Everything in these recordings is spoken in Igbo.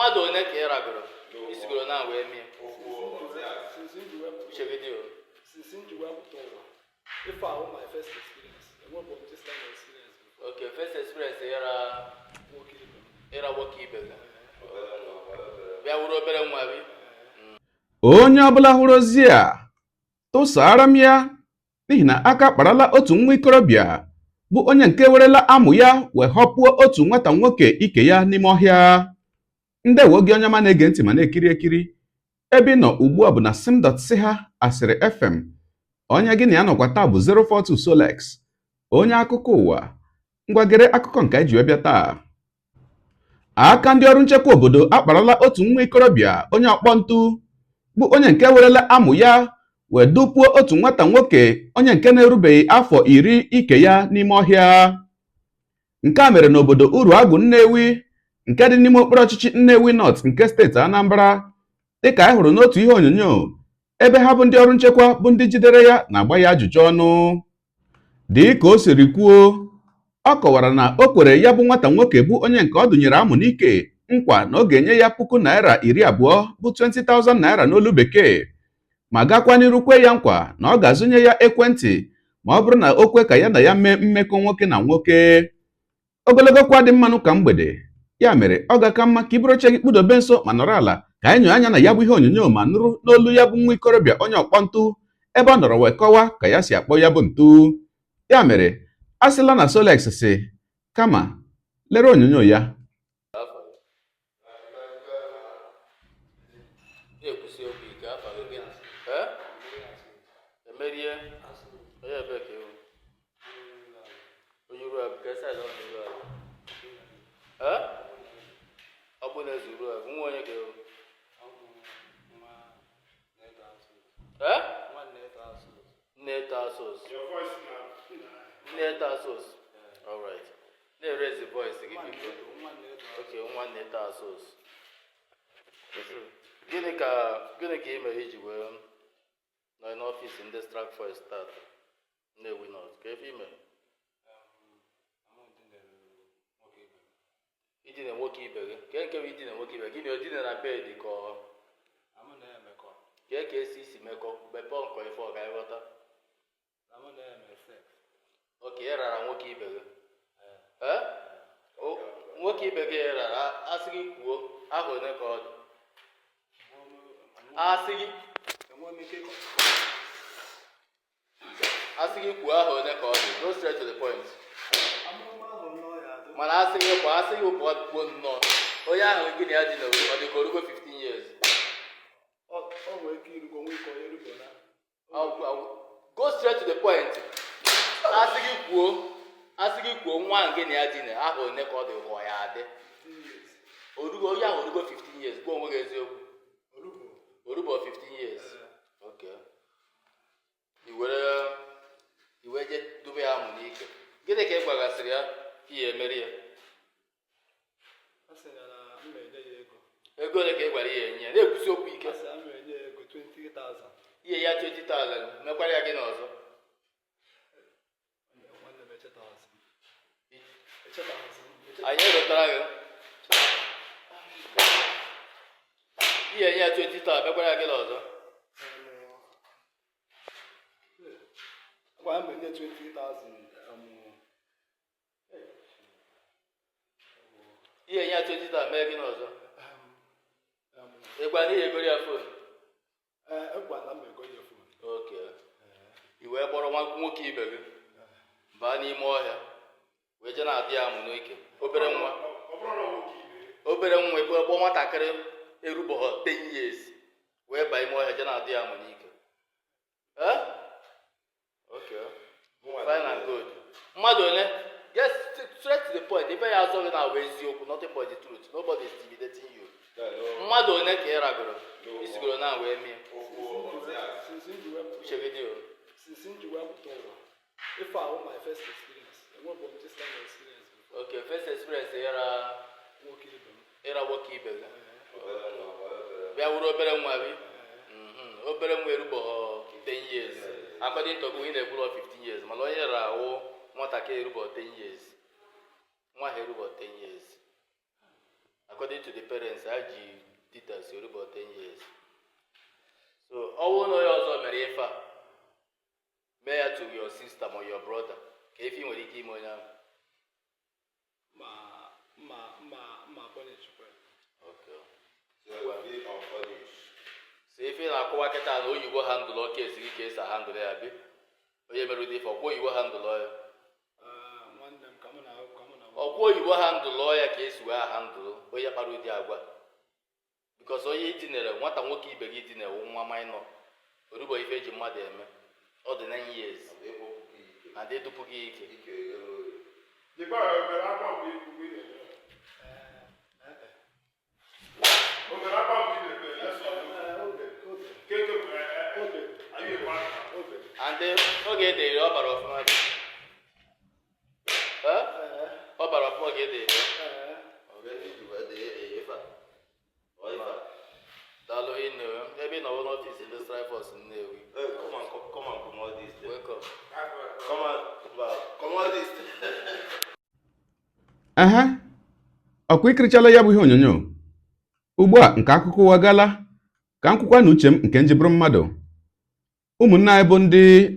mmadụ one ka ị ragoro isigoro na wee mie okay, first experience ịra nwoke ibe gị bịa wuru obere nwa gị. Onye ọbụla hụrụ ozi a tụsara m ya n'ihi na aka kparala otu nwa ikorobịa bụ onye nke werela amụ ya wee họpụọ otu nwata nwoke ike ya n'ime ọhịa. Ndewo gị onye ọma na-ege ntị ma na-ekiri ekiri, ebe ị nọ ugbu a bụ na sim.si ha Asịrị FM. Onye gị na ya nọkwa taa bụ 042 Solex, onye akụkọ ụwa. Ngwagere akụkọ nke anyị ji wee bịa taa. Aka ndị ọrụ nchekwa obodo akparala otu nwa ikorobịa onye ọkpọ ntu bụ onye nke werela amụ ya wee dupuo otu nwata nwoke onye nke na-erubeghị afọ 10 ike ya n'ime ọhịa. Nke a mere n'obodo Uruagụ Nnewi nke dị n'ime okpuru ọchịchị Nnewi North nke steeti Anambra, dịka anyị hụrụ n'otu ihe onyonyo ebe ha bụ ndị ọrụ nchekwa bụ ndị jidere ya na-agba ya ajụjụ ọnụ. Dị ka o siri kwuo, ọ kọwara na o kwere ya bụ nwata nwoke bụ onye nke ọ dụnyere amụ n'ike nkwa na ọ ga-enye ya Naira 20,000 bụ 20,000 naira n'olu bekee, ma gakwa n'iru kwe ya nkwa na ọ ga-azụnye ya ekwentị ma ọ bụrụ na o kwe ka ya na ya mee mmekọ nwoke na nwoke. Ogologo kwa dị mmanụ ka mgbede, ya mere ọ ga-aka mma ka iburu oche gị kpudobe nso ma nọrọ ala ka anyị nyoo anya na ya bụ ihe onyonyo ma nụrụ n'olu ya bụ nwa ikorobịa onye ọkpọ ntu ebe ọ nọrọ wee kọwaa ka ya si akpọ ya bụ ntu. Ya mere a sịla na Solex si kama lere onyonyo ya. All right. Let's raise the voice to give you. Okay, one net asos. Gịnị ka ị mere iji wee nọ n'ọfịs ndị Strak for start Nnewi North? Ka ebe ime idina nwoke ibe gị ka nke bụ idina nwoke ibe gị na odina na bed ka ọ ka esi isi mekọ bepe nkọ ife ọ ga-aghọta. Okay, ị rara nwoke ibe gị nwoke ibe gị rara asị gị kwuo aha one ka ọ dị asị gị kwuo aha one ka ọ dị, go straight to the point. Mana asị gị kwuo nnọọ onye ahụ gị na ya dị n'obodo ọ dị ka orugo 15 years. Go straight to the point. Asị gị kwuo nwa nke na ya dị na aha one ka ọ dị ka ya adị onye ahụ orugo 15 years. Gwa onwe gị eziokwu, orugo 15 years. Okay. Iwe je dube ya amụ n'ike. Gịnị ka ị gwagasịrị ya ka ya emeri ya? Ego ole ka ị gwara ya enye ya? Na-ekwusi okwu ike. Ihe ya 20,000 mekwara ya gị n'ọzọ. Anyị rụtara gị ihe enye ya 20,000 mekwara ya gị n'ọzọ. Ihe enye ya 20,000 mee gị n'ọzọ. Ịgwa na ihe egoro ya fon. Okay. I wee kpọrọ nwoke ibe gị baa n'ime ọhịa wee je na-adị ya amụ n'ike. Obere nwa ebe ọgbọ nwatakịrị erubeghị 10 years wee baa ime ọhịa je na-adị ya amụ n'ike. Okay. Fine and good. Mmadụ ole? Yes, straight to the point. Ife ya azọ gị na agwa eziokwu, nothing but the truth. Nobody is intimidating you. Mmadụ ole ka ị ragoro isigoro na wee mie uche gị dị o? Okay, first experience ịra nwoke ibe gị bịa wuru obere nwa gị. Obere nwa erubeghị 10 years. According to ị na-ekwuru 15 years, mana onye rara awụ nwatakịrị erubeghị 10 years. Nwa ha erubeghị 10 years. according to the parents ha ji titas about 10 years. So ọwụ na onye ọzọ mere ife a mee ya to your sister or your brother ka efi nwere ike ime onye ahụ ma punish kwa. Okay. So ife na-akụwa kịta na oyibo handụl ọka esighị ka esi handụl ya bi onye mere ụdị ife ọkwa oyibo handụl ya Nwanne m ka mụ na ọkwa oyibo handụl ya ka esi wee handụl onye kpara ụdị agwa because onye idinere nwata nwoke ibe gị dinere nwa minọ orubo ife eji mmadụ eme ọ dị 9 years na ndị dupu gị ike and oge edere ọ bara ọfụma ọ bara ọfụma oge edere daalụ inu ebe ị nọrọ n'ọfịs ndị Strifers Nnewi ehe ọkwa ikirichala ya bụ ihe onyonyo ugbu a nke akụkọ ụwa gala ka m kwukwa na uche m nke njibụrụ mmadụ ụmụnne anyị bụ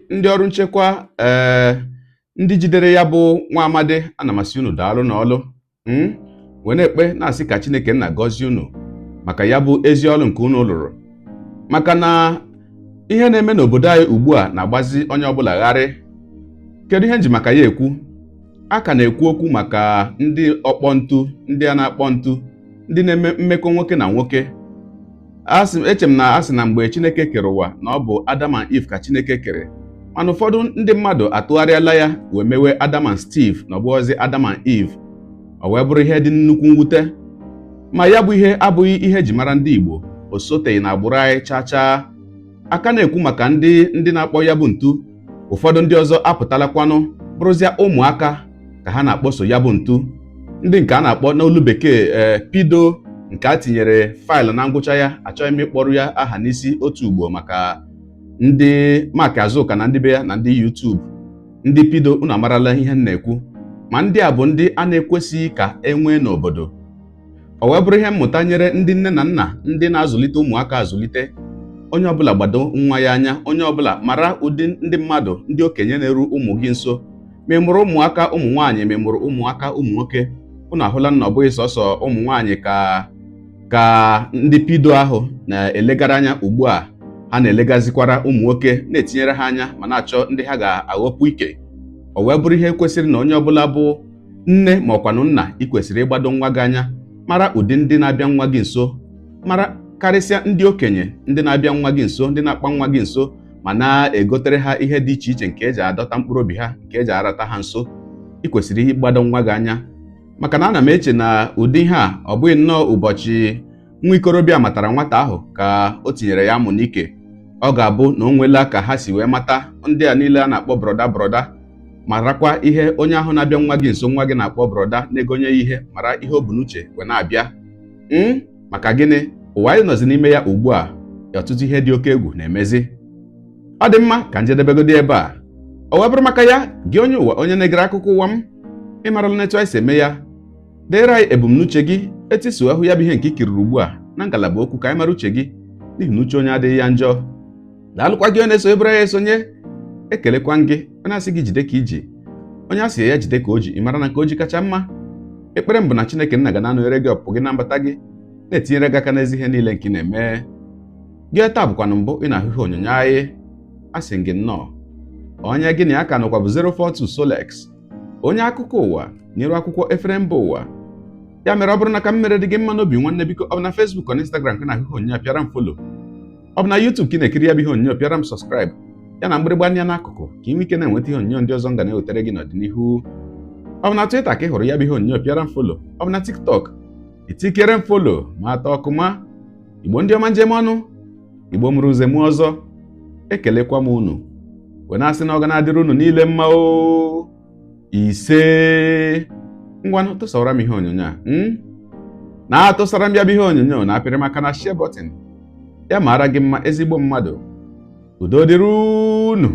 ndị ọrụ nchekwa ndị jidere ya bụ nwa amadi ana masị unu daalụ n'ọlụ wee na-ekpe na-asị ka Chineke nna gọzie unu maka ya bụ ezi ọlụ nke unu lụrụ maka na ihe na-eme n'obodo anyị ugbu a na-agbazi onye ọbụla gharị. Kedu ihe nji maka ya ekwu? A ka na-ekwu okwu maka ndị ọkpọ ntu, ndị a na-akpọ ntu, ndị na-eme mmekọ nwoke na nwoke. Eche m na asị na mgbe Chineke kere ụwa na ọ bụ Adam and Eve ka Chineke kere, mana ụfọdụ ndị mmadụ atụgharịala ya wee mewe Adam and Steve na ọ bụghịzi Adam and Eve. O wee bụrụ ihe dị nnukwu mwute, ma ya bụ ihe abụghị ihe eji mara ndị Igbo. O soteghị na agbụrụ anyị chaa. Aka na-ekwu maka ndị na-akpọ ya bụ ntu. Ụfọdụ ndị ọzọ apụtalakwanụ bụrụzia ụmụaka ka ha na-akpọso ya bụ ntu, ndị nke a na-akpọ n'olu bekee pido, nke a tinyere faịlụ na ngwụcha ya. Achọghị m ịkpọrọ ya aha n'isi otu ugbo maka ndị Mark Azụka na ndị be ya na ndị YouTube. Ndị pido unu amarala ihe m na-ekwu, ma ndị a bụ ndị a na-ekwesịghị ka enwee n'obodo. O wee bụrụ ihe mmụta nyere ndị nne na nna ndị na-azụlite ụmụaka azụlite. Onye ọbụla gbado nwa ya anya, onye ọbụla mara ụdị ndị mmadụ, ndị okenye na-eru ụmụ gị nso. Ma ị mụrụ ụmụaka ụmụ nwaanyị, ma ị mụrụ ụmụaka ụmụ nwoke, unu ahụla na ọ bụghị sọsọ ụmụ nwaanyị ka ndị pido ahụ na-elegara anya ugbu a. Ha na-elegazikwara ụmụ nwoke, na-etinyere ha anya ma na-achọ ndị ha ga-aghọpụ ike. O wee bụrụ ihe kwesịrị na onye ọbụla bụ nne ma ọkwanụ nna ị kwesịrị ịgbado nwa gị anya, mara ụdị ndị na-abịa nwa gị nso, mara karịsịa ndị okenye ndị na-abịa nwa gị nso, ndị na-akpa nwa gị nso, ma na-egotere ha ihe dị iche iche nke eji adọta mkpụrụ obi ha, nke eji arata ha nso. Ị kwesịrị ịgbado nwa gị anya, maka na ana m eche na ụdị ihe a ọ bụghị nnọọ ụbọchị nwa ikorobịa matara nwata ahụ ka o tinyere ya amụ n'ike. Ọ ga-abụ na o nwela ka ha si wee mata ndị a niile a na-akpọ broda, marakwa ihe onye ahụ na-abịa nwa gị nso, nwa gị na-akpọ broda, na-egonye ya ihe, mara ihe o bu n'uche wee na-abịa. Maka gịnị? Ụwa anyị nọzi n'ime ya ugbu a, ọtụtụ ihe dị oke egwu na-emezi. Ọ dị mma ka njedebegodi ebe a. O wee bụrụ maka ya, gị onye ụwa, onye na-egere akụkọ ụwa m, ịmarala etu anyị si eme ya. Deere anyị ebumnuche gị, etisuo ahụ ya bụ ihe nke ikiriri ugbu a na ngalaba okwu ka anyị mara uche gị, n'ihi na uche onye adịghị ya njọ. Daalụkwa gị onye na-eso ebere ya esonye. Ekelekwa gị onye asị gị jide ka iji, onye asị ya jide ka o ji, ị mara na nke o ji kacha mma. Ekpere m bụ na Chineke nna ga na-anọnyere gị ọpụpụ gị na mbata gị, na-etinyere gị aka n'ezi ihe niile nke ị na-eme. Gị taa bụkwanụ mbụ ị na-ahụ ihe onyonyo anyị, asị gị nnọọ. Onye gị na ya ka nọkwa bụ 042 Solex, onye akụkọ ụwa nyere akwụkwọ efere mba ụwa. Ya mere ọ bụrụ na ka m mere dị gị mma n'obi nwanne, biko ọ bụ na Facebook na Instagram ka na-ahụ ihe onyonyo pịara m follow, ọ bụ na YouTube ka ị na-ekiri ya bụ ihe onyonyo pịara m subscribe, ya na mgbịrịgba anya n'akụkụ ka ị nwee ike na-enweta ihe onyonyo ndị ọzọ m ga na-ewetara gị n'ọdịnihu. Ọ bụ na Twitter ka ị hụrụ ya bụ ihe onyonyo pịara m follow, ọ bụ na TikTok itikere m follow ma atọ ọkụma. Igbo ndị ọma njem ọnụ, Igbo mụrụ uze mụ ọzọ, ekelekwa m unu wee na-asị na ọ ga na-adịrị unu niile mma o. Ise ngwanụ tụsara m ihe onyonyo a na-atụsara m ya bụ ihe onyonyo na-apịrị maka na share button ya mara gị mma ezigbo mmadụ. Udo dịrị unu.